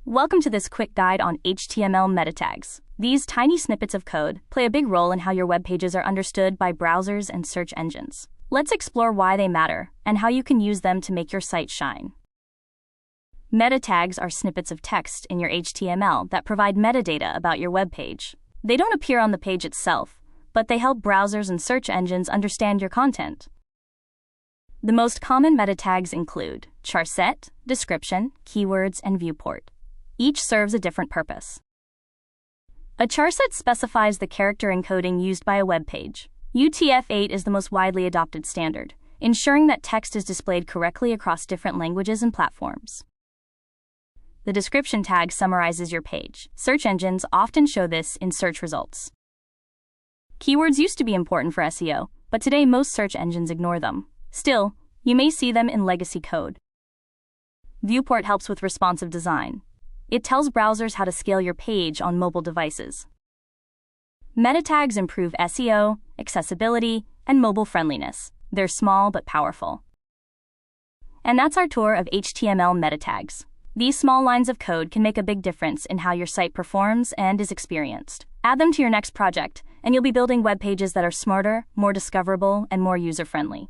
Welcome to this quick guide on HTML meta tags. These tiny snippets of code play a big role in how your web pages are understood by browsers and search engines. Let's explore why they matter and how you can use them to make your site shine. Meta tags are snippets of text in your HTML that provide metadata about your web page. They don't appear on the page itself, but they help browsers and search engines understand your content. The most common meta tags include Charset, description, keywords, and Viewport. Each serves a different purpose. A charset specifies the character encoding used by a web page. UTF-8 is the most widely adopted standard, ensuring that text is displayed correctly across different languages and platforms. The description tag summarizes your page. Search engines often show this in search results. Keywords used to be important for SEO, but today most search engines ignore them. Still, you may see them in legacy code. Viewport helps with responsive design. It tells browsers how to scale your page on mobile devices. Meta tags improve SEO, accessibility, and mobile friendliness. They're small but powerful. And that's our tour of HTML meta tags. These small lines of code can make a big difference in how your site performs and is experienced. Add them to your next project, and you'll be building web pages that are smarter, more discoverable, and more user-friendly.